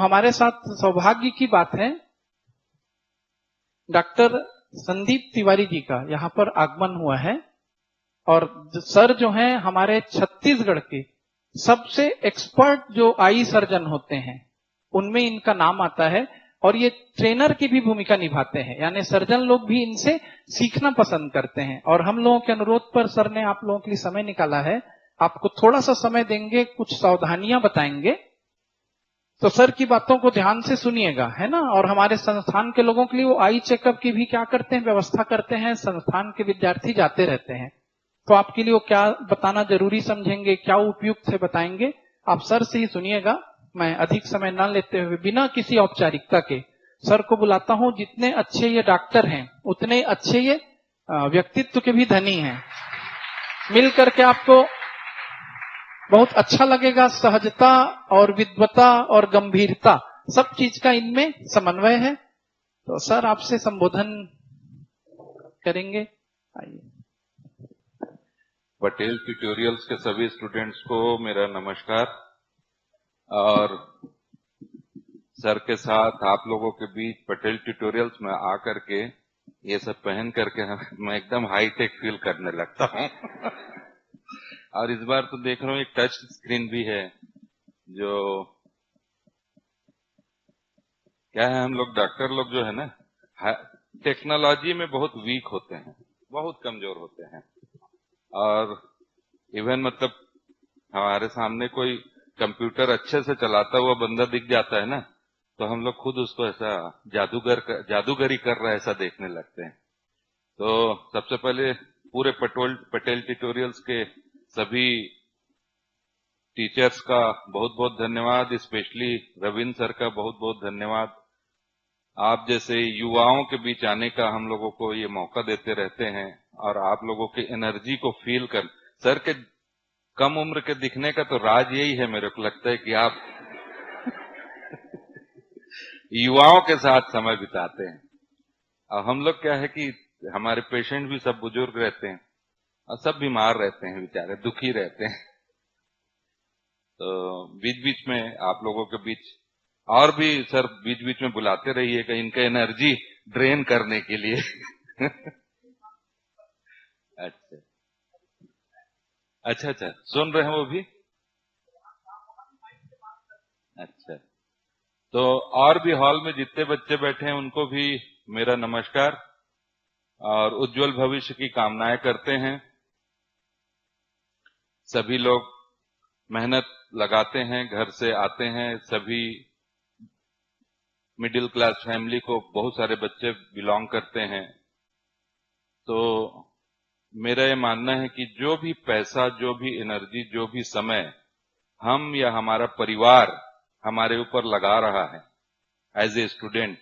हमारे साथ सौभाग्य की बात है, डॉक्टर संदीप तिवारी जी का यहाँ पर आगमन हुआ है। और सर जो हैं हमारे छत्तीसगढ़ के सबसे एक्सपर्ट जो आई सर्जन होते हैं उनमें इनका नाम आता है, और ये ट्रेनर की भी भूमिका निभाते हैं, यानी सर्जन लोग भी इनसे सीखना पसंद करते हैं। और हम लोगों के अनुरोध पर सर ने आप लोगों के लिए समय निकाला है, आपको थोड़ा सा समय देंगे, कुछ सावधानियां बताएंगे, तो सर की बातों को ध्यान से सुनिएगा, है ना। और हमारे संस्थान के लोगों के लिए वो आई चेकअप की भी क्या करते हैं, व्यवस्था करते हैं, संस्थान के विद्यार्थी जाते रहते हैं, तो आपके लिए वो क्या बताना जरूरी समझेंगे, क्या उपयुक्त है बताएंगे, आप सर से ही सुनिएगा। मैं अधिक समय न लेते हुए बिना किसी औपचारिकता के सर को बुलाता हूं। जितने अच्छे ये डॉक्टर हैं उतने अच्छे ये व्यक्तित्व के भी धनी हैं। मिल करके आपको बहुत अच्छा लगेगा। सहजता और विद्वता और गंभीरता सब चीज का इनमें समन्वय है। तो सर आपसे संबोधन करेंगे, आइए। पटेल ट्यूटोरियल्स के सभी स्टूडेंट्स को मेरा नमस्कार। और सर के साथ आप लोगों के बीच पटेल ट्यूटोरियल्स में आकर के ये सब पहन करके मैं एकदम हाईटेक फील करने लगता हूं। और इस बार तो देख रहा हूं एक टच स्क्रीन भी है, जो क्या है, हम लोग डॉक्टर लोग जो है ना टेक्नोलॉजी में बहुत वीक होते हैं, बहुत कमजोर होते हैं। और इवन मतलब हमारे सामने कोई कंप्यूटर अच्छे से चलाता हुआ बंदा दिख जाता है ना, तो हम लोग खुद उसको ऐसा जादूगरी कर रहा है ऐसा देखने लगते हैं। तो सबसे पहले पूरे पटेल ट्यूटोरियल्स के सभी टीचर्स का बहुत बहुत धन्यवाद, स्पेशली रविंद्र सर का बहुत बहुत धन्यवाद। आप जैसे युवाओं के बीच आने का हम लोगों को ये मौका देते रहते हैं, और आप लोगों की एनर्जी को फील कर, सर के कम उम्र के दिखने का तो राज यही है, मेरे को लगता है कि आप युवाओं के साथ समय बिताते हैं। और हम लोग क्या है कि हमारे पेशेंट भी सब बुजुर्ग रहते हैं और सब बीमार रहते हैं, बेचारे दुखी रहते हैं। तो बीच बीच में आप लोगों के बीच और भी सर बीच बीच में बुलाते रहिएगा इनका एनर्जी ड्रेन करने के लिए। अच्छा अच्छा, सुन रहे हैं वो भी? अच्छा, तो और भी हॉल में जितने बच्चे बैठे हैं उनको भी मेरा नमस्कार और उज्जवल भविष्य की कामनाएं करते हैं। सभी लोग मेहनत लगाते हैं, घर से आते हैं, सभी मिडिल क्लास फैमिली को बहुत सारे बच्चे बिलोंग करते हैं। तो मेरा ये मानना है कि जो भी पैसा, जो भी एनर्जी, जो भी समय हम या हमारा परिवार हमारे ऊपर लगा रहा है एज ए स्टूडेंट,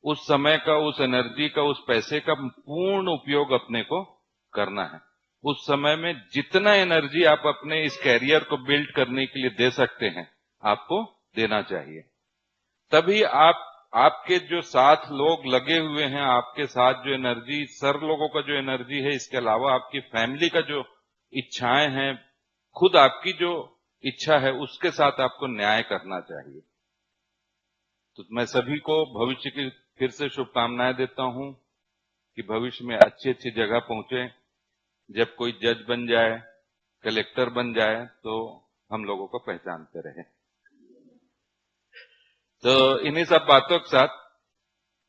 उस समय का, उस एनर्जी का, उस पैसे का पूर्ण उपयोग अपने को करना है। उस समय में जितना एनर्जी आप अपने इस कैरियर को बिल्ड करने के लिए दे सकते हैं, आपको देना चाहिए। तभी आपके जो साथ लोग लगे हुए हैं, आपके साथ जो एनर्जी, सर लोगों का जो एनर्जी है, इसके अलावा आपकी फैमिली का जो इच्छाएं हैं, खुद आपकी जो इच्छा है, उसके साथ आपको न्याय करना चाहिए। तो मैं सभी को भविष्य की फिर से शुभकामनाएं देता हूं कि भविष्य में अच्छी अच्छी जगह पहुंचे। जब कोई जज बन जाए, कलेक्टर बन जाए, तो हम लोगों को पहचानते रहे। तो इन्हीं सब बातों के साथ,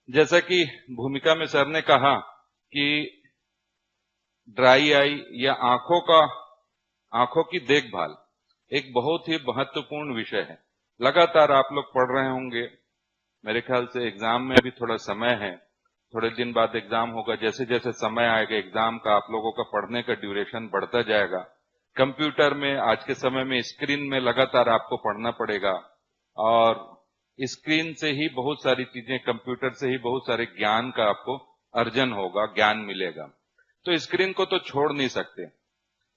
जैसा कि भूमिका में सर ने कहा कि ड्राई आई या आंखों की देखभाल एक बहुत ही महत्वपूर्ण विषय है। लगातार आप लोग पढ़ रहे होंगे, मेरे ख्याल से एग्जाम में अभी थोड़ा समय है, थोड़े दिन बाद एग्जाम होगा। जैसे जैसे समय आएगा एग्जाम का, आप लोगों का पढ़ने का ड्यूरेशन बढ़ता जाएगा। कंप्यूटर में आज के समय में स्क्रीन में लगातार आपको पढ़ना पड़ेगा, और स्क्रीन से ही बहुत सारी चीजें, कंप्यूटर से ही बहुत सारे ज्ञान का आपको अर्जन होगा, ज्ञान मिलेगा। तो स्क्रीन को तो छोड़ नहीं सकते।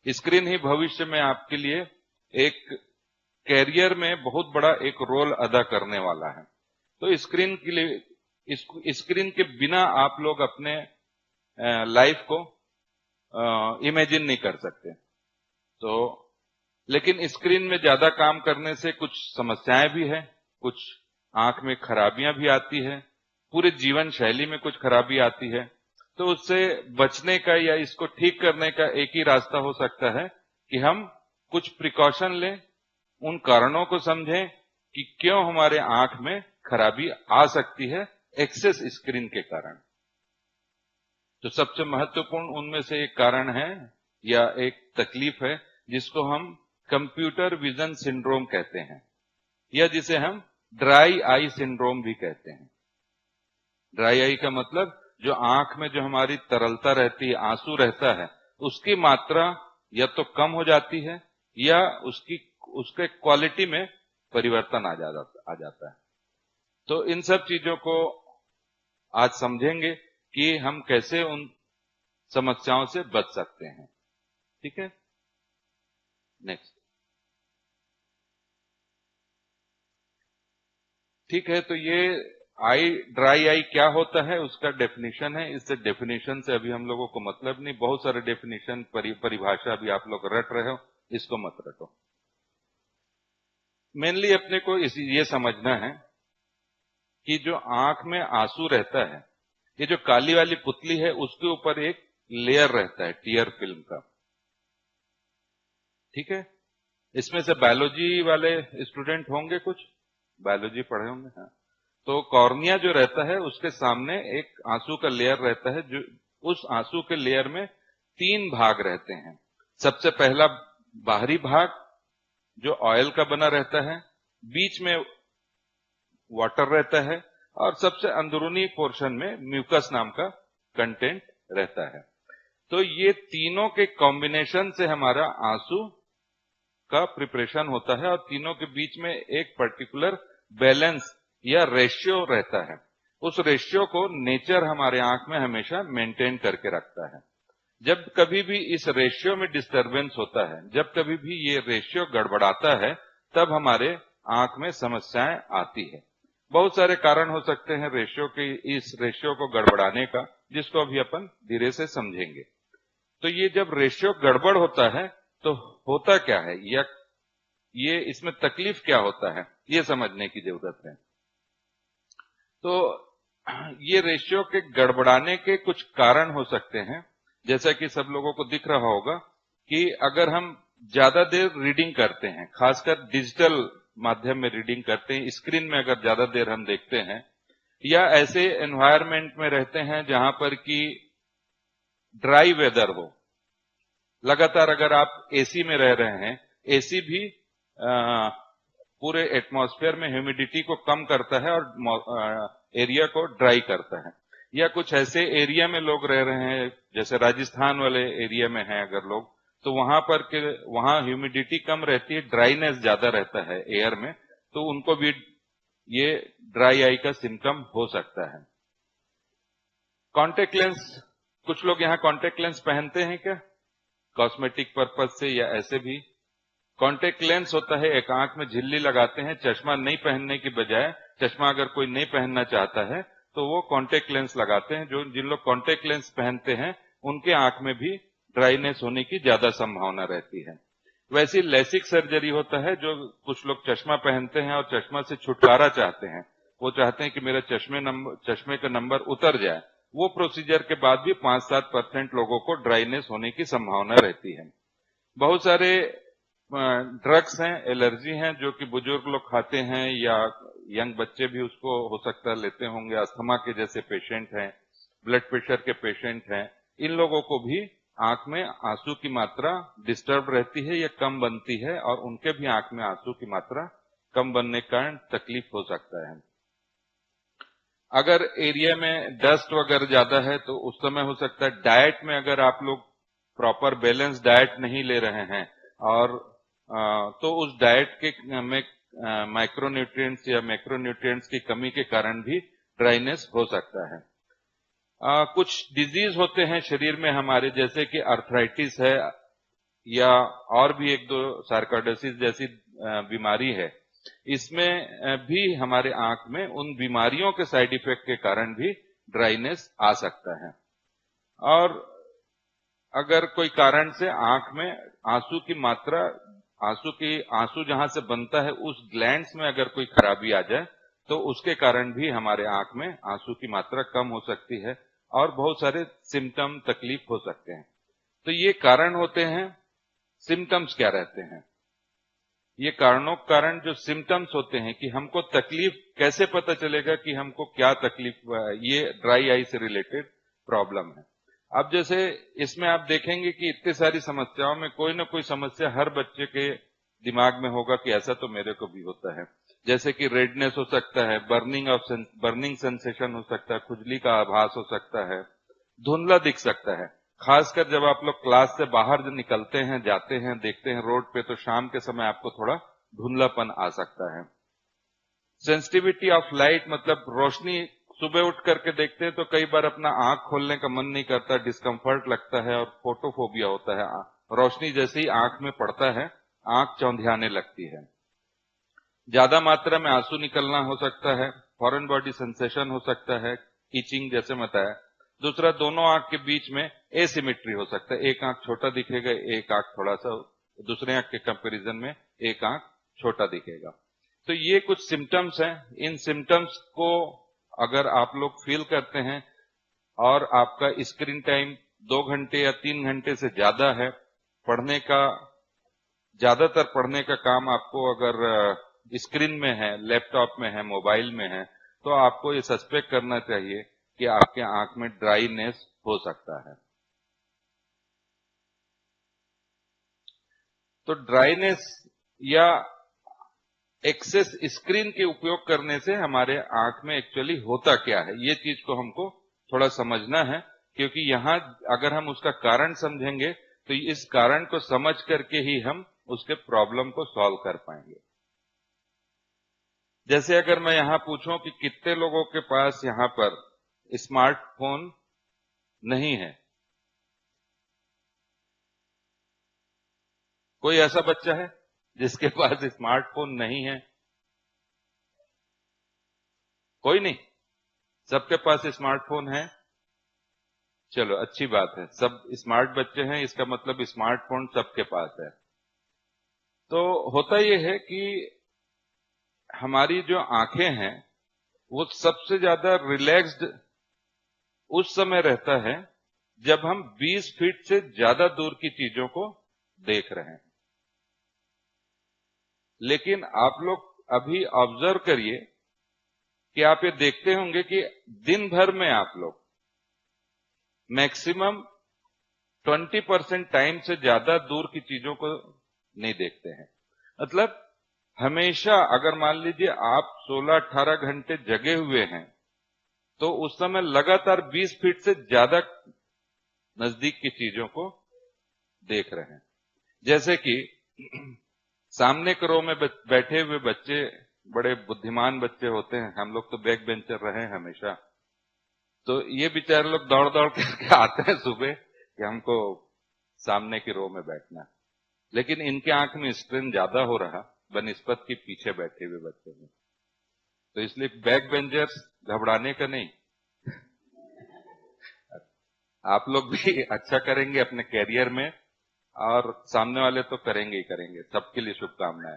स्क्रीन ही भविष्य में आपके लिए एक कैरियर में बहुत बड़ा एक रोल अदा करने वाला है। तो स्क्रीन के लिए, स्क्रीन के बिना आप लोग अपने लाइफ को इमेजिन नहीं कर सकते। तो लेकिन स्क्रीन में ज्यादा काम करने से कुछ समस्याएं भी है, कुछ आंख में खराबियां भी आती है, पूरे जीवन शैली में कुछ खराबी आती है। तो उससे बचने का या इसको ठीक करने का एक ही रास्ता हो सकता है कि हम कुछ प्रिकॉशन लें, उन कारणों को समझें कि क्यों हमारे आंख में खराबी आ सकती है एक्सेस स्क्रीन के कारण। तो सबसे महत्वपूर्ण उनमें से एक कारण है या एक तकलीफ है जिसको हम कंप्यूटर विजन सिंड्रोम कहते हैं, या जिसे हम ड्राई आई सिंड्रोम भी कहते हैं। ड्राई आई का मतलब जो आंख में जो हमारी तरलता रहती है, आंसू रहता है, उसकी मात्रा या तो कम हो जाती है या उसके क्वालिटी में परिवर्तन आ जाता है। तो इन सब चीजों को आज समझेंगे कि हम कैसे उन समस्याओं से बच सकते हैं। ठीक है, नेक्स्ट। ठीक है, तो ये ड्राई आई क्या होता है उसका डेफिनेशन है। इससे डेफिनेशन से अभी हम लोगों को मतलब नहीं, बहुत सारे डेफिनेशन परिभाषा भी आप लोग रट रहे हो, इसको मत रटो। मेनली अपने को ये समझना है कि जो आंख में आंसू रहता है, ये जो काली वाली पुतली है उसके ऊपर एक लेयर रहता है टीयर फिल्म का। ठीक है, इसमें से बायोलॉजी वाले स्टूडेंट होंगे, कुछ बायोलॉजी पढ़े होंगे। हाँ, तो कॉर्निया जो रहता है उसके सामने एक आंसू का लेयर रहता है, जो उस आंसू के लेयर में 3 भाग रहते हैं। सबसे पहला बाहरी भाग जो ऑयल का बना रहता है, बीच में वाटर रहता है, और सबसे अंदरूनी पोर्शन में म्यूकस नाम का कंटेंट रहता है। तो ये तीनों के कॉम्बिनेशन से हमारा आंसू का प्रिपरेशन होता है, और तीनों के बीच में एक पर्टिकुलर बैलेंस या रेशियो रहता है। उस रेशियो को नेचर हमारे आंख में हमेशा मेंटेन करके रखता है। जब कभी भी इस रेशियो में डिस्टरबेंस होता है, जब कभी भी ये रेशियो गड़बड़ाता है, तब हमारे आंख में समस्याएं आती है। बहुत सारे कारण हो सकते हैं इस रेशियो को गड़बड़ाने का, जिसको अभी अपन धीरे से समझेंगे। तो ये जब रेशियो गड़बड़ होता है तो होता क्या है, या ये इसमें तकलीफ क्या होता है, ये समझने की जरूरत है। तो ये रेशियो के गड़बड़ाने के कुछ कारण हो सकते हैं, जैसा कि सब लोगों को दिख रहा होगा कि अगर हम ज्यादा देर रीडिंग करते हैं, खासकर डिजिटल माध्यम में रीडिंग करते हैं, स्क्रीन में अगर ज्यादा देर हम देखते हैं, या ऐसे एनवायरनमेंट में रहते हैं जहां पर कि ड्राई वेदर हो, लगातार अगर आप एसी में रह रहे हैं, एसी भी पूरे एटमॉस्फेयर में ह्यूमिडिटी को कम करता है और एरिया को ड्राई करता है। या कुछ ऐसे एरिया में लोग रह रहे हैं, जैसे राजस्थान वाले एरिया में हैं अगर लोग, तो वहां ह्यूमिडिटी कम रहती है, ड्राईनेस ज्यादा रहता है एयर में, तो उनको भी ये ड्राई आई का सिम्टम हो सकता है। कॉन्टेक्ट लेंस, कुछ लोग यहाँ कॉन्टेक्ट लेंस पहनते हैं क्या, कॉस्मेटिक पर्पज से या ऐसे भी? कॉन्टेक्ट लेंस होता है, एक आंख में झिल्ली लगाते हैं, चश्मा नहीं पहनने की बजाय, चश्मा अगर कोई नहीं पहनना चाहता है तो वो कॉन्टेक्ट लेंस लगाते हैं। जिन लोग कॉन्टेक्ट लेंस पहनते हैं उनके आंख में भी ड्राइनेस होने की ज्यादा संभावना रहती है। वैसी लेसिक सर्जरी होता है, जो कुछ लोग चश्मा पहनते हैं और चश्मा से छुटकारा चाहते हैं, वो चाहते हैं कि मेरा चश्मे का नंबर उतर जाए। वो प्रोसीजर के बाद भी 5-7% लोगों को ड्राइनेस होने की संभावना रहती है। बहुत सारे ड्रग्स हैं, एलर्जी हैं, जो कि बुजुर्ग लोग खाते हैं या यंग बच्चे भी उसको हो सकता है लेते होंगे। अस्थमा के जैसे पेशेंट हैं, ब्लड प्रेशर के पेशेंट हैं, इन लोगों को भी आंख में आंसू की मात्रा डिस्टर्ब रहती है या कम बनती है, और उनके भी आंख में आंसू की मात्रा कम बनने के कारण तकलीफ हो सकता है। अगर एरिया में डस्ट वगैरह ज्यादा है तो उस समय हो सकता है डाइट में अगर आप लोग प्रॉपर बैलेंस डाइट नहीं ले रहे हैं, और तो उस डाइट के में माइक्रोन्यूट्रिएंट्स या मैक्रोन्यूट्रिएंट्स की कमी के कारण भी ड्राइनेस हो सकता है। कुछ डिजीज होते हैं शरीर में हमारे, जैसे कि अर्थराइटिस है या और भी 1-2 सार्कोइडोसिस जैसी बीमारी है। इसमें भी हमारे आंख में उन बीमारियों के साइड इफेक्ट के कारण भी ड्राइनेस आ सकता है। और अगर कोई कारण से आंख में आंसू की मात्रा आंसू जहां से बनता है उस ग्लैंड्स में अगर कोई खराबी आ जाए तो उसके कारण भी हमारे आंख में आंसू की मात्रा कम हो सकती है और बहुत सारे सिम्टम तकलीफ हो सकते हैं। तो ये कारण होते हैं। सिम्टम्स क्या रहते हैं? ये कारण जो सिम्टम्स होते हैं कि हमको तकलीफ कैसे पता चलेगा कि हमको क्या तकलीफ हुआ है, ये ड्राई आई से रिलेटेड प्रॉब्लम है। अब जैसे इसमें आप देखेंगे कि इतनी सारी समस्याओं में कोई ना कोई समस्या हर बच्चे के दिमाग में होगा कि ऐसा तो मेरे को भी होता है। जैसे कि रेडनेस हो सकता है, बर्निंग सेंसेशन हो सकता है, खुजली का आभास हो सकता है, धुंधला दिख सकता है। खासकर जब आप लोग क्लास से बाहर जो निकलते हैं, जाते हैं, देखते हैं रोड पे, तो शाम के समय आपको थोड़ा धुंधलापन आ सकता है। सेंसिटिविटी ऑफ लाइट, मतलब रोशनी सुबह उठ करके देखते हैं तो कई बार अपना आंख खोलने का मन नहीं करता, डिस्कंफर्ट लगता है और फोटोफोबिया होता है। रोशनी जैसे ही आंख में पड़ता है आंख चौंधियाने लगती है। ज्यादा मात्रा में आंसू निकलना हो सकता है, फॉरेन बॉडी सेंसेशन हो सकता है, इचिंग जैसे बताया। दूसरा, दोनों आंख के बीच में एसिमेट्री हो सकता है, एक आंख छोटा दिखेगा, एक आंख थोड़ा सा दूसरे आंख के कंपैरिजन में एक आंख छोटा दिखेगा। तो ये कुछ सिम्टम्स हैं। इन सिम्टम्स को अगर आप लोग फील करते हैं और आपका स्क्रीन टाइम 2 घंटे या 3 घंटे से ज्यादा है, ज्यादातर पढ़ने का काम आपको अगर स्क्रीन में है, लैपटॉप में है, मोबाइल में है, तो आपको ये सस्पेक्ट करना चाहिए कि आपके आंख में ड्राईनेस हो सकता है। तो ड्राईनेस या एक्सेस स्क्रीन के उपयोग करने से हमारे आंख में एक्चुअली होता क्या है, ये चीज को हमको थोड़ा समझना है, क्योंकि यहां अगर हम उसका कारण समझेंगे तो इस कारण को समझ करके ही हम उसके प्रॉब्लम को सॉल्व कर पाएंगे। जैसे अगर मैं यहां पूछूं कि कितने लोगों के पास यहां पर स्मार्टफोन नहीं है, कोई ऐसा बच्चा है जिसके पास स्मार्टफोन नहीं है? कोई नहीं, सबके पास स्मार्टफोन है। चलो अच्छी बात है, सब स्मार्ट बच्चे हैं, इसका मतलब स्मार्टफोन सबके पास है। तो होता यह है कि हमारी जो आंखें हैं वो सबसे ज्यादा रिलैक्स्ड उस समय रहता है जब हम 20 फीट से ज्यादा दूर की चीजों को देख रहे हैं। लेकिन आप लोग अभी ऑब्जर्व करिए कि आप ये देखते होंगे कि दिन भर में आप लोग मैक्सिमम 20% टाइम से ज्यादा दूर की चीजों को नहीं देखते हैं। मतलब हमेशा अगर मान लीजिए आप 16-18 घंटे जगे हुए हैं तो उस समय लगातार 20 फीट से ज्यादा नजदीक की चीजों को देख रहे हैं। जैसे कि सामने के रो में बैठे हुए बच्चे बड़े बुद्धिमान बच्चे होते हैं, हम लोग तो बैक बेंचर रहे हैं हमेशा, तो ये बेचारे लोग दौड़ दौड़ करके आते हैं सुबह कि हमको सामने की रो में बैठना है। लेकिन इनके आंख में स्ट्रेन ज्यादा हो रहा बनिस्बत के पीछे बैठे हुए बच्चे में। तो इसलिए बैक बेंचर्स घबराने का नहीं, आप लोग भी अच्छा करेंगे अपने कैरियर में और सामने वाले तो करेंगे ही करेंगे। सबके लिए शुभकामनाएं।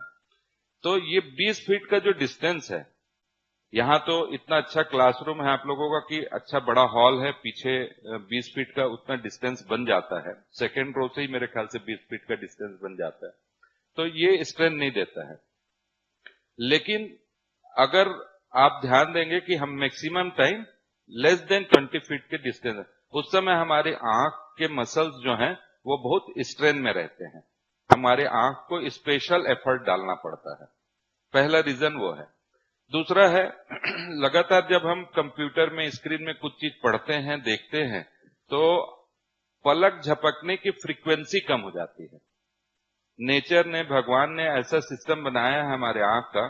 तो ये 20 फीट का जो डिस्टेंस है, यहां तो इतना अच्छा क्लासरूम है आप लोगों का कि अच्छा बड़ा हॉल है, पीछे 20 फीट का उतना डिस्टेंस बन जाता है। सेकेंड रो से ही मेरे ख्याल से 20 फीट का डिस्टेंस बन जाता है, तो ये स्ट्रेन नहीं देता है। लेकिन अगर आप ध्यान देंगे कि हम maximum time less than 20 feet के डिस्टेंस, उस समय हमारे आंख के मसल्स जो हैं वो बहुत स्ट्रेन में रहते हैं, हमारे आंख को स्पेशल एफर्ट डालना पड़ता है। पहला रीजन वो है। दूसरा है लगातार जब हम कंप्यूटर में स्क्रीन में कुछ चीज पढ़ते हैं, देखते हैं, तो पलक झपकने की फ्रीक्वेंसी कम हो जाती है। नेचर ने, भगवान ने ऐसा सिस्टम बनाया है हमारे आंख का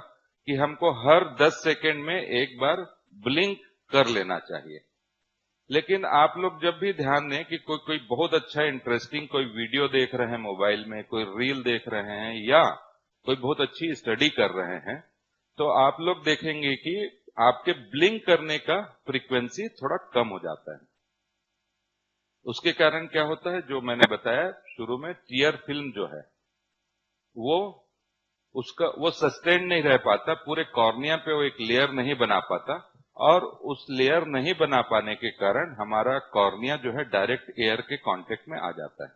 कि हमको हर 10 सेकेंड में एक बार ब्लिंक कर लेना चाहिए। लेकिन आप लोग जब भी ध्यान दें कि कोई बहुत अच्छा इंटरेस्टिंग कोई वीडियो देख रहे हैं मोबाइल में, कोई रील देख रहे हैं या कोई बहुत अच्छी स्टडी कर रहे हैं, तो आप लोग देखेंगे कि आपके ब्लिंक करने का फ्रीक्वेंसी थोड़ा कम हो जाता है। उसके कारण क्या होता है, जो मैंने बताया शुरू में, टीयर फिल्म जो है वो सस्टेन नहीं रह पाता, पूरे कॉर्निया पे वो एक लेयर नहीं बना पाता, और उस लेयर नहीं बना पाने के कारण हमारा कॉर्निया जो है डायरेक्ट एयर के कांटेक्ट में आ जाता है,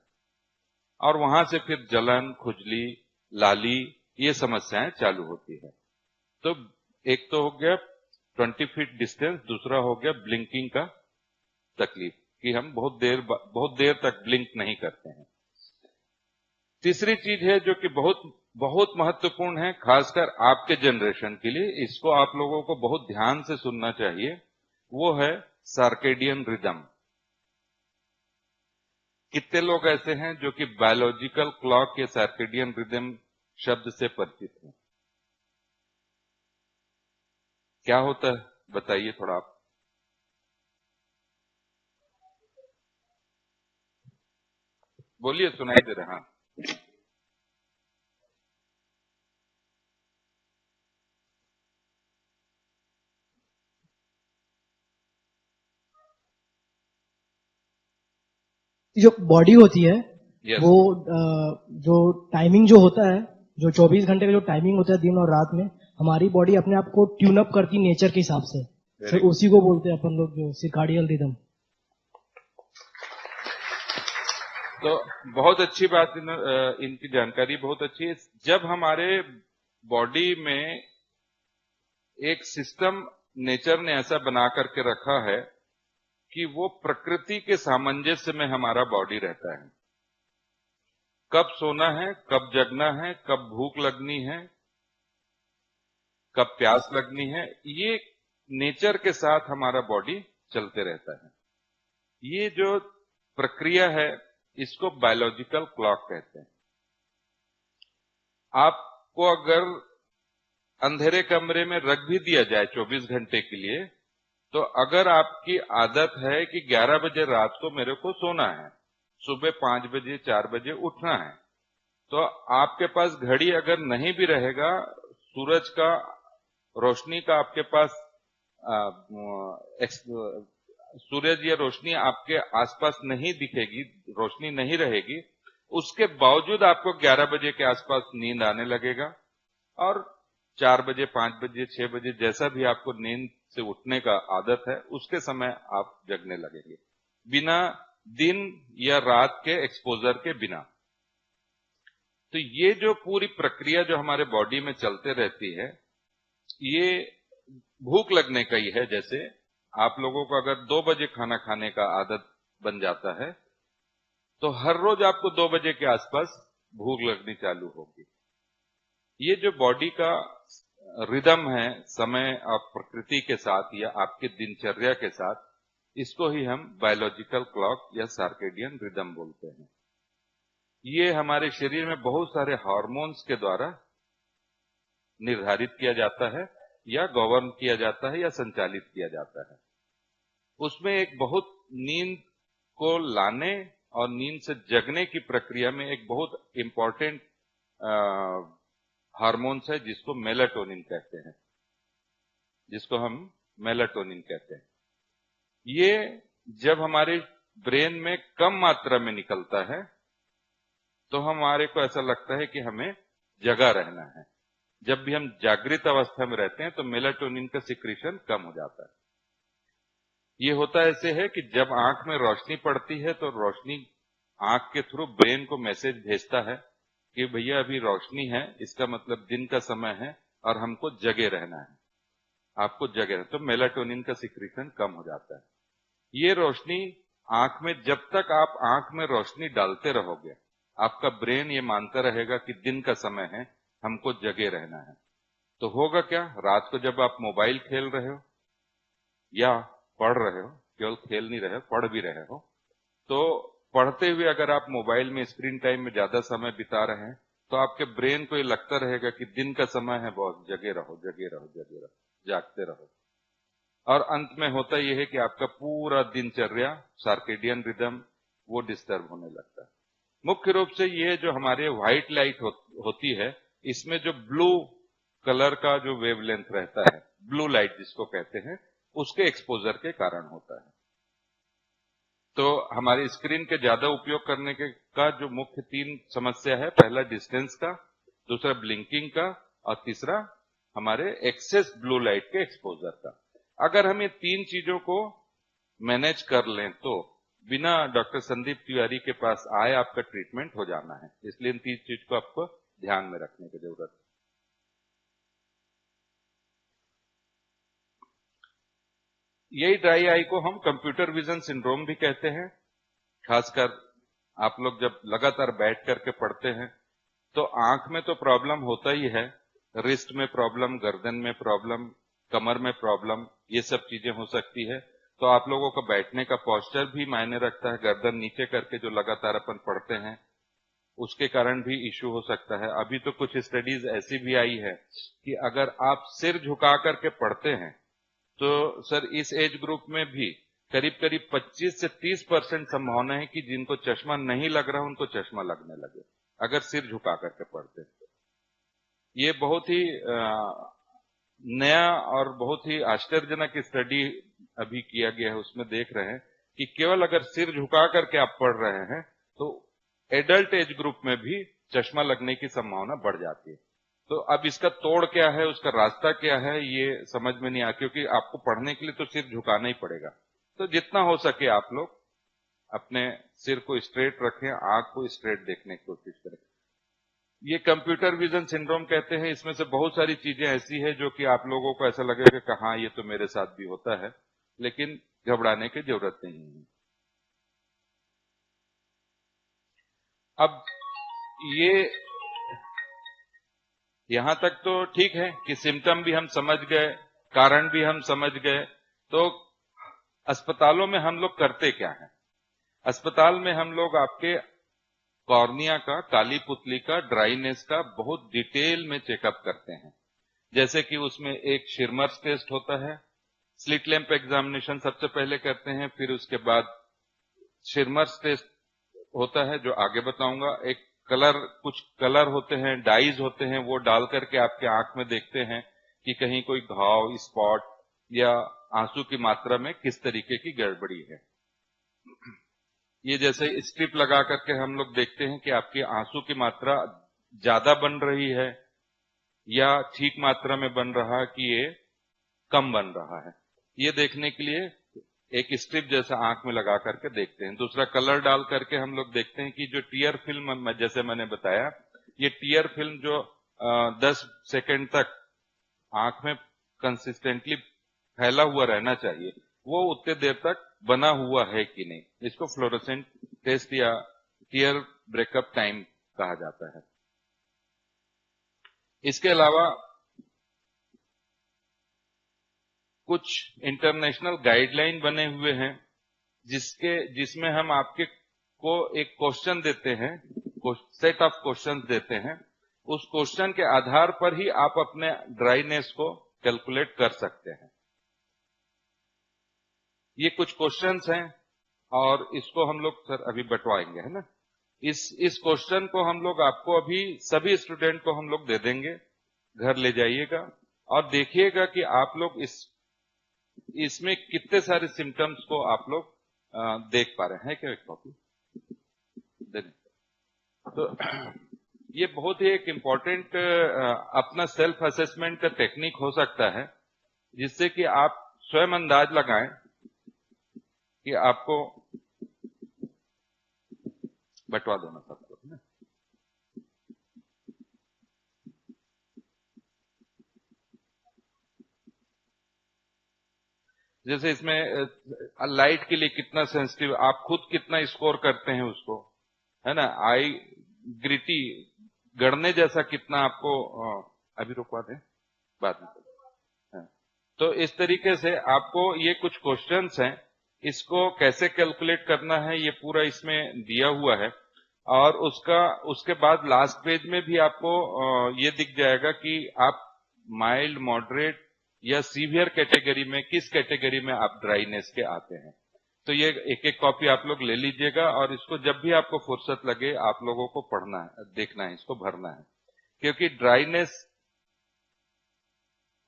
और वहां से फिर जलन, खुजली, लाली, ये समस्याएं चालू होती है। तो एक तो हो गया 20 फीट डिस्टेंस, दूसरा हो गया ब्लिंकिंग का तकलीफ कि हम बहुत देर तक ब्लिंक नहीं करते हैं। तीसरी चीज है जो कि बहुत बहुत महत्वपूर्ण है, खासकर आपके जनरेशन के लिए, इसको आप लोगों को बहुत ध्यान से सुनना चाहिए, वो है सर्केडियन रिदम। कितने लोग ऐसे हैं जो कि बायोलॉजिकल क्लॉक या सर्केडियन रिदम शब्द से परिचित हैं? क्या होता है बताइए थोड़ा आप। बोलिए, सुनाई दे रहा। जो बॉडी होती है यस, वो जो टाइमिंग जो होता है, जो 24 घंटे का जो टाइमिंग होता है दिन और रात में, हमारी बॉडी अपने आप को ट्यून अप करती है नेचर के हिसाब से। वेरी तो उसी को बोलते हैं अपन लोग जो सर्काडियन रिदम। तो बहुत अच्छी बात, इनकी जानकारी बहुत अच्छी है। जब हमारे बॉडी में एक सिस्टम नेचर ने ऐसा बना करके रखा है कि वो प्रकृति के सामंजस्य में हमारा बॉडी रहता है, कब सोना है, कब जगना है, कब भूख लगनी है, कब प्यास लगनी है, ये नेचर के साथ हमारा बॉडी चलते रहता है। ये जो प्रक्रिया है इसको बायोलॉजिकल क्लॉक कहते हैं। आपको अगर अंधेरे कमरे में रख भी दिया जाए 24 घंटे के लिए, तो अगर आपकी आदत है कि 11 बजे रात को मेरे को सोना है, सुबह 5 बजे 4 बजे उठना है, तो आपके पास घड़ी अगर नहीं भी रहेगा, सूरज का रोशनी का आपके पास सूरज या रोशनी आपके आसपास नहीं दिखेगी, रोशनी नहीं रहेगी, उसके बावजूद आपको 11 बजे के आसपास नींद आने लगेगा, और 4 बजे 5 बजे 6 बजे जैसा भी आपको नींद से उठने का आदत है उसके समय आप जगने लगेंगे, बिना दिन या रात के एक्सपोजर के बिना। तो ये जो पूरी प्रक्रिया जो हमारे बॉडी में चलते रहती है, ये भूख लगने का ही है। जैसे आप लोगों को अगर 2 बजे खाना खाने का आदत बन जाता है, तो हर रोज आपको 2 बजे के आसपास भूख लगनी चालू होगी। ये जो बॉडी का रिदम है समय और प्रकृति के साथ या आपके दिनचर्या के साथ, इसको ही हम बायोलॉजिकल क्लॉक या सर्केडियन रिदम बोलते हैं। ये हमारे शरीर में बहुत सारे हार्मोन्स के द्वारा निर्धारित किया जाता है या गवर्न किया जाता है या संचालित किया जाता है। उसमें एक बहुत नींद को लाने और नींद से जगने की प्रक्रिया में एक बहुत इंपॉर्टेंट हार्मोन्स है जिसको मेलाटोनिन कहते हैं, जिसको हम मेलाटोनिन कहते हैं। ये जब हमारे ब्रेन में कम मात्रा में निकलता है तो हमारे को ऐसा लगता है कि हमें जगा रहना है। जब भी हम जागृत अवस्था में रहते हैं तो मेलाटोनिन का सिक्रीशन कम हो जाता है। ये होता ऐसे है कि जब आंख में रोशनी पड़ती है तो रोशनी आंख के थ्रू ब्रेन को मैसेज भेजता है कि भैया अभी रोशनी है, इसका मतलब दिन का समय है और हमको जगे रहना है, आपको जगे रहना। तो मेलाटोनिन का सिक्रीशन कम हो जाता है। ये रोशनी आंख में, जब तक आप आंख में रोशनी डालते रहोगे, आपका ब्रेन ये मानता रहेगा कि दिन का समय है, हमको जगे रहना है। तो होगा क्या, रात को जब आप मोबाइल खेल रहे हो या पढ़ रहे हो, केवल खेल नहीं रहे हो, पढ़ भी रहे हो, तो पढ़ते हुए अगर आप मोबाइल में स्क्रीन टाइम में ज्यादा समय बिता रहे हैं तो आपके ब्रेन को ये लगता रहेगा कि दिन का समय है, बहुत जगे रहो जगे रहो जगे रहो, जागते रहो। और अंत में होता यह है कि आपका पूरा दिनचर्या सर्केडियन रिदम वो डिस्टर्ब होने लगता है। मुख्य रूप से ये जो हमारे व्हाइट लाइट होती है, इसमें जो ब्लू कलर का जो वेवलेंथ रहता है, ब्लू लाइट जिसको कहते हैं, उसके एक्सपोजर के कारण होता है। तो हमारी स्क्रीन के ज्यादा उपयोग करने का जो मुख्य 3 समस्या है, पहला डिस्टेंस का, दूसरा ब्लिंकिंग का, और तीसरा हमारे एक्सेस ब्लू लाइट के एक्सपोजर का। अगर हम ये 3 चीजों को मैनेज कर लें तो बिना डॉक्टर संदीप तिवारी के पास आए आपका ट्रीटमेंट हो जाना है। इसलिए इन 3 चीज को आपको ध्यान में रखने की जरूरत है। यही ड्राई आई को हम कंप्यूटर विजन सिंड्रोम भी कहते हैं। खासकर आप लोग जब लगातार बैठ करके पढ़ते हैं तो आंख में तो प्रॉब्लम होता ही है, रिस्ट में प्रॉब्लम, गर्दन में प्रॉब्लम, कमर में प्रॉब्लम, ये सब चीजें हो सकती है। तो आप लोगों का बैठने का पोस्चर भी मायने रखता है। गर्दन नीचे करके जो लगातार अपन पढ़ते हैं उसके कारण भी इश्यू हो सकता है। अभी तो कुछ स्टडीज ऐसी भी आई है कि अगर आप सिर झुका करके पढ़ते हैं तो सर इस एज ग्रुप में भी करीब करीब 25 से 30% संभावना है कि जिनको चश्मा नहीं लग रहा उनको चश्मा लगने लगे, अगर सिर झुका करके पढ़ते हैं। ये बहुत ही नया और बहुत ही आश्चर्यजनक स्टडी अभी किया गया है। उसमें देख रहे हैं कि केवल अगर सिर झुका करके आप पढ़ रहे हैं तो एडल्ट एज ग्रुप में भी चश्मा लगने की संभावना बढ़ जाती है। तो अब इसका तोड़ क्या है, उसका रास्ता क्या है, ये समझ में नहीं आ, क्योंकि आपको पढ़ने के लिए तो सिर झुकाना ही पड़ेगा। तो जितना हो सके आप लोग अपने सिर को स्ट्रेट रखें, आंख को स्ट्रेट देखने की कोशिश करें। ये कंप्यूटर विजन सिंड्रोम कहते हैं। इसमें से बहुत सारी चीजें ऐसी है जो कि आप लोगों को ऐसा लगेगा कि हाँ ये तो मेरे साथ भी होता है, लेकिन घबराने की जरूरत नहीं है। अब ये यहां तक तो ठीक है कि सिम्टम भी हम समझ गए, कारण भी हम समझ गए। तो अस्पतालों में हम लोग करते क्या है? अस्पताल में हम लोग आपके कॉर्निया का, काली पुतली का, ड्राइनेस का बहुत डिटेल में चेकअप करते हैं। जैसे कि उसमें एक शिरमर्स टेस्ट होता है, स्लिट लैंप एग्जामिनेशन सबसे पहले करते हैं, फिर उसके बाद शिरमर्स टेस्ट होता है जो आगे बताऊंगा। एक कुछ कलर होते हैं, डाइज होते हैं, वो डाल करके आपके आंख में देखते हैं कि कहीं कोई घाव, स्पॉट या आंसू की मात्रा में किस तरीके की गड़बड़ी है। ये जैसे स्ट्रिप लगा करके हम लोग देखते हैं कि आपकी आंसू की मात्रा ज्यादा बन रही है या ठीक मात्रा में बन रहा है कि ये कम बन रहा है। ये देखने के लिए एक स्ट्रिप जैसा आंख में लगा करके देखते हैं। दूसरा कलर डाल करके हम लोग देखते हैं कि जो टीयर फिल्म, जैसे मैंने बताया, ये टीयर फिल्म जो 10 सेकंड तक आंख में कंसिस्टेंटली फैला हुआ रहना चाहिए, वो उतने देर तक बना हुआ है कि नहीं, इसको फ्लोरोसेंट टेस्ट या टीयर ब्रेकअप टाइम कहा जाता है। इसके अलावा कुछ इंटरनेशनल गाइडलाइन बने हुए हैं जिसमें हम आपके को एक क्वेश्चन देते हैं, सेट ऑफ क्वेश्चन देते हैं। उस क्वेश्चन के आधार पर ही आप अपने ड्राइनेस को कैलकुलेट कर सकते हैं। ये कुछ क्वेश्चंस हैं और इसको हम लोग सर अभी बंटवाएंगे, है ना। इस क्वेश्चन को हम लोग आपको अभी सभी स्टूडेंट को हम लोग दे देंगे, घर ले जाइएगा और देखिएगा कि आप लोग इसमें कितने सारे सिम्टम्स को आप लोग देख पा रहे हैं। क्या एक कॉपी तो ये बहुत ही एक इम्पोर्टेंट अपना सेल्फ असेसमेंट का टेक्निक हो सकता है, जिससे कि आप स्वयं अंदाज लगाएं कि आपको बंटवा देना सबको, है ना। जैसे इसमें लाइट के लिए कितना सेंसिटिव, आप खुद कितना स्कोर करते हैं उसको, है ना। आई ग्रिटी गड़ने जैसा कितना आपको अभी रुकवा दें बाद में। तो इस तरीके से आपको ये कुछ क्वेश्चंस हैं, इसको कैसे कैलकुलेट करना है ये पूरा इसमें दिया हुआ है। और उसके बाद लास्ट पेज में भी आपको ये दिख जाएगा कि आप माइल्ड, मॉडरेट या सीवियर कैटेगरी में, किस कैटेगरी में आप ड्राइनेस के आते हैं। तो ये एक एक कॉपी आप लोग ले लीजिएगा और इसको जब भी आपको फुर्सत लगे आप लोगों को पढ़ना है, देखना है, इसको भरना है। क्योंकि ड्राइनेस,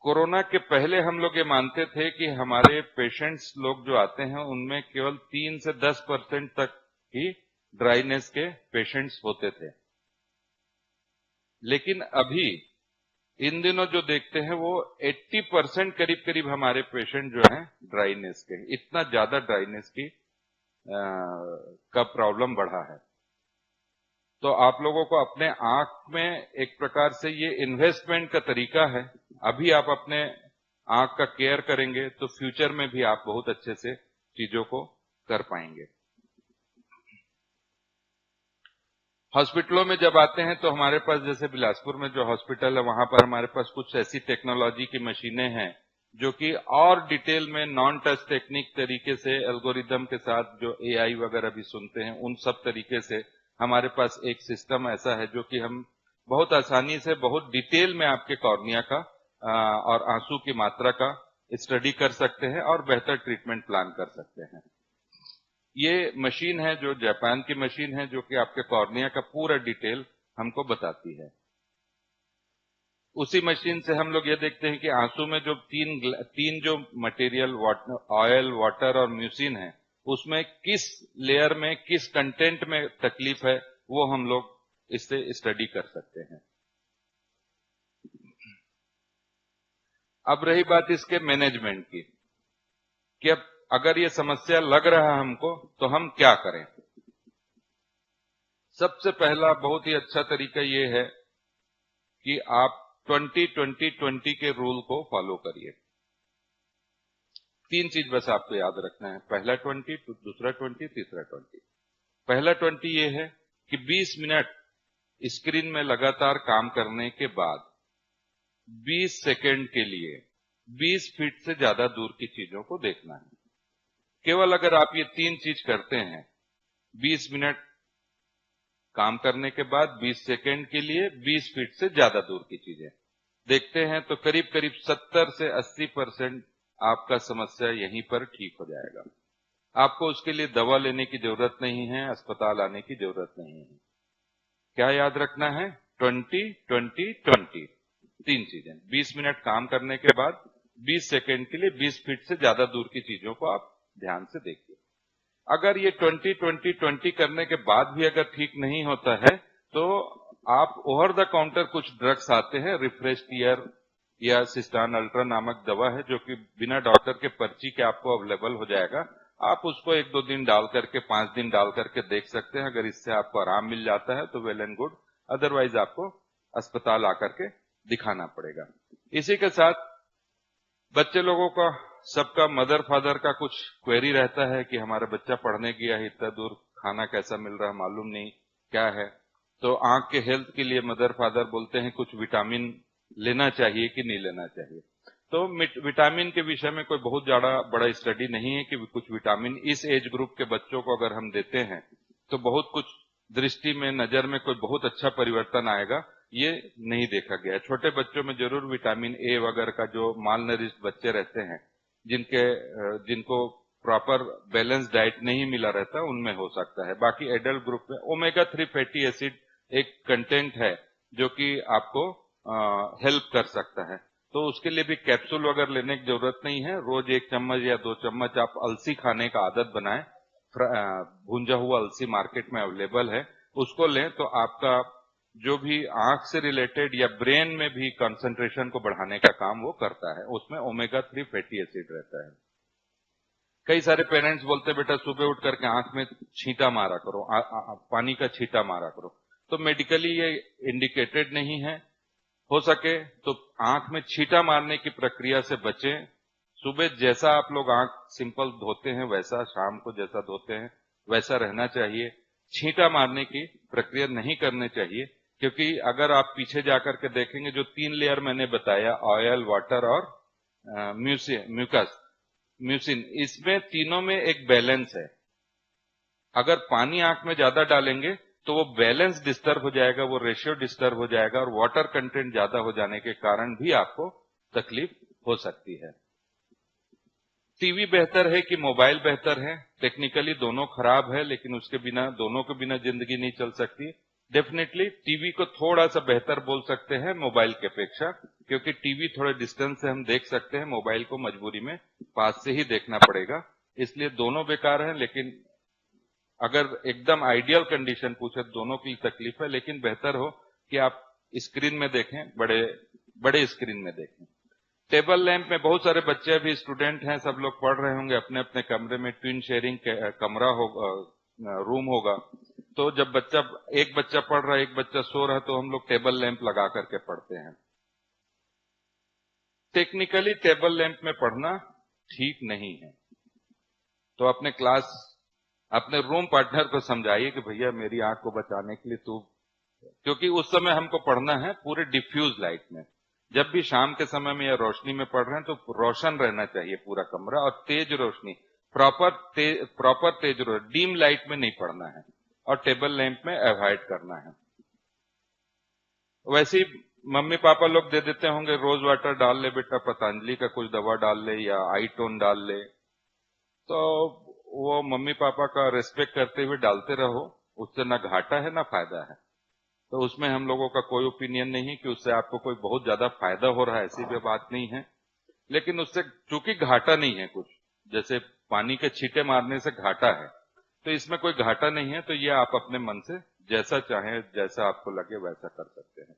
कोरोना के पहले हम लोग ये मानते थे कि हमारे पेशेंट्स लोग जो आते हैं उनमें केवल 3 से 10% तक ही ड्राइनेस के पेशेंट्स होते थे। लेकिन अभी इन दिनों जो देखते हैं वो 80% करीब करीब हमारे पेशेंट जो हैं ड्राइनेस के, इतना ज्यादा ड्राइनेस की का प्रॉब्लम बढ़ा है। तो आप लोगों को अपने आंख में एक प्रकार से ये इन्वेस्टमेंट का तरीका है। अभी आप अपने आंख का केयर करेंगे तो फ्यूचर में भी आप बहुत अच्छे से चीजों को कर पाएंगे। हॉस्पिटलों में जब आते हैं तो हमारे पास जैसे बिलासपुर में जो हॉस्पिटल है वहां पर हमारे पास कुछ ऐसी टेक्नोलॉजी की मशीनें हैं जो कि और डिटेल में नॉन टच टेक्निक तरीके से एल्गोरिदम के साथ जो एआई वगैरह भी सुनते हैं उन सब तरीके से हमारे पास एक सिस्टम ऐसा है जो कि हम बहुत आसानी से बहुत डिटेल में आपके कॉर्निया का और आंसू की मात्रा का स्टडी कर सकते हैं और बेहतर ट्रीटमेंट प्लान कर सकते हैं। ये मशीन है जो जापान की मशीन है जो कि आपके कॉर्निया का पूरा डिटेल हमको बताती है। उसी मशीन से हम लोग ये देखते हैं कि आंसू में जो तीन जो मटेरियल ऑयल, वाटर और म्यूसिन है उसमें किस लेयर में किस कंटेंट में तकलीफ है वो हम लोग इससे स्टडी कर सकते हैं। अब रही बात इसके मैनेजमेंट की कि अब अगर ये समस्या लग रहा है हमको तो हम क्या करें। सबसे पहला बहुत ही अच्छा तरीका ये है कि आप 20-20-20 के रूल को फॉलो करिए। 3 चीज बस आपको याद रखना है, पहला 20, दूसरा 20, तीसरा 20। पहला 20 ये है कि 20 मिनट स्क्रीन में लगातार काम करने के बाद 20 सेकंड के लिए 20 फीट से ज्यादा दूर की चीजों को देखना है। केवल अगर आप ये 3 चीज करते हैं, 20 मिनट काम करने के बाद 20 सेकंड के लिए 20 फीट से ज्यादा दूर की चीजें देखते हैं तो करीब करीब 70 से 80% आपका समस्या यहीं पर ठीक हो जाएगा। आपको उसके लिए दवा लेने की जरूरत नहीं है, अस्पताल आने की जरूरत नहीं है। क्या याद रखना है? 20-20-20 3 चीजें। 20 मिनट काम करने के बाद 20 सेकंड के लिए 20 फीट से ज्यादा दूर की चीजों को आप ध्यान से देखिए। अगर ये 20-20-20 करने के बाद भी अगर ठीक नहीं होता है तो आप ओवर द काउंटर कुछ ड्रग्स आते हैं, रिफ्रेश टीयर या सिस्टान अल्ट्रा नामक दवा है जो कि बिना डॉक्टर के पर्ची के आपको अवेलेबल हो जाएगा। आप उसको 1-2 दिन डाल करके 5 दिन डाल करके देख सकते हैं। अगर इससे आपको आराम मिल जाता है तो वेल एंड गुड, अदरवाइज आपको अस्पताल आकर के दिखाना पड़ेगा। इसी के साथ बच्चे लोगों का सबका मदर फादर का कुछ क्वेरी रहता है कि हमारा बच्चा पढ़ने गया है इतना दूर, खाना कैसा मिल रहा है मालूम नहीं क्या है। तो आंख के हेल्थ के लिए मदर फादर बोलते हैं कुछ विटामिन लेना चाहिए कि नहीं लेना चाहिए। तो विटामिन के विषय में कोई बहुत ज्यादा बड़ा स्टडी नहीं है कि कुछ विटामिन इस एज ग्रुप के बच्चों को अगर हम देते हैं तो बहुत कुछ दृष्टि में नजर में कोई बहुत अच्छा परिवर्तन आएगा, ये नहीं देखा गया है। छोटे बच्चों में जरूर विटामिन ए वगैरह का जो माल नरिश्ड बच्चे रहते हैं जिनको प्रॉपर बैलेंस डाइट नहीं मिला रहता उनमें हो सकता है। बाकी एडल्ट ग्रुप में ओमेगा 3 फैटी एसिड एक कंटेंट है जो कि आपको हेल्प कर सकता है। तो उसके लिए भी कैप्सूल वगैरह लेने की जरूरत नहीं है। रोज 1 चम्मच या 2 चम्मच आप अलसी खाने का आदत बनाएं। भुंजा हुआ अलसी मार्केट में अवेलेबल है, उसको लें तो आपका जो भी आंख से रिलेटेड या ब्रेन में भी कंसंट्रेशन को बढ़ाने का काम वो करता है। उसमें ओमेगा 3 फैटी एसिड रहता है। कई सारे पेरेंट्स बोलते बेटा सुबह उठ करके आंख में छींटा मारा करो, पानी का छींटा मारा करो। तो मेडिकली ये इंडिकेटेड नहीं है। हो सके तो आंख में छींटा मारने की प्रक्रिया से बचें। सुबह जैसा आप लोग आंख सिंपल धोते हैं वैसा शाम को जैसा धोते हैं वैसा रहना चाहिए। छींटा मारने की प्रक्रिया नहीं करनी चाहिए, क्योंकि अगर आप पीछे जाकर के देखेंगे जो 3 लेयर मैंने बताया, ऑयल, वाटर और म्यूसिन, इसमें तीनों में एक बैलेंस है। अगर पानी आंख में ज्यादा डालेंगे तो वो बैलेंस डिस्टर्ब हो जाएगा, वो रेशियो डिस्टर्ब हो जाएगा और वाटर कंटेंट ज्यादा हो जाने के कारण भी आपको तकलीफ हो सकती है। टीवी बेहतर है कि मोबाइल बेहतर है? टेक्निकली दोनों खराब है, लेकिन उसके बिना, दोनों के बिना जिंदगी नहीं चल सकती। डेफिनेटली टीवी को थोड़ा सा बेहतर बोल सकते हैं मोबाइल के अपेक्षा, क्योंकि टीवी थोड़े डिस्टेंस से हम देख सकते हैं, मोबाइल को मजबूरी में पास से ही देखना पड़ेगा। इसलिए दोनों बेकार हैं, लेकिन अगर एकदम आइडियल कंडीशन पूछे दोनों की तकलीफ है, लेकिन बेहतर हो कि आप स्क्रीन में देखें, बड़े स्क्रीन में देखें। टेबल लैंप में बहुत सारे बच्चे अभी स्टूडेंट हैं, सब लोग पढ़ रहे होंगे अपने अपने कमरे में, ट्विन शेयरिंग कमरा होगा, रूम होगा। तो जब एक बच्चा पढ़ रहा है, एक बच्चा सो रहा है, तो हम लोग टेबल लैंप लगा करके पढ़ते हैं। टेक्निकली टेबल लैंप में पढ़ना ठीक नहीं है। तो अपने रूम पार्टनर को समझाइए कि भैया मेरी आंख को बचाने के लिए क्योंकि उस समय हमको पढ़ना है पूरे डिफ्यूज लाइट में। जब भी शाम के समय में या रोशनी में पढ़ रहे हैं तो रोशन रहना चाहिए पूरा कमरा, और तेज रोशनी, प्रॉपर तेज रोशनी, डीम लाइट में नहीं पढ़ना है, और टेबल लैंप में अवॉइड करना है। वैसे ही मम्मी पापा लोग दे देते होंगे, रोज वाटर डाल ले बेटा, पतंजलि का कुछ दवा डाल ले या आईटोन डाल ले, तो वो मम्मी पापा का रिस्पेक्ट करते हुए डालते रहो, उससे ना घाटा है ना फायदा है। तो उसमें हम लोगों का कोई ओपिनियन नहीं कि उससे आपको कोई बहुत ज्यादा फायदा हो रहा है, ऐसी भी बात नहीं है। लेकिन उससे चूंकि घाटा नहीं है कुछ, जैसे पानी के छींटे मारने से घाटा है, तो इसमें कोई घाटा नहीं है। तो ये आप अपने मन से जैसा चाहें, जैसा आपको लगे वैसा कर सकते हैं।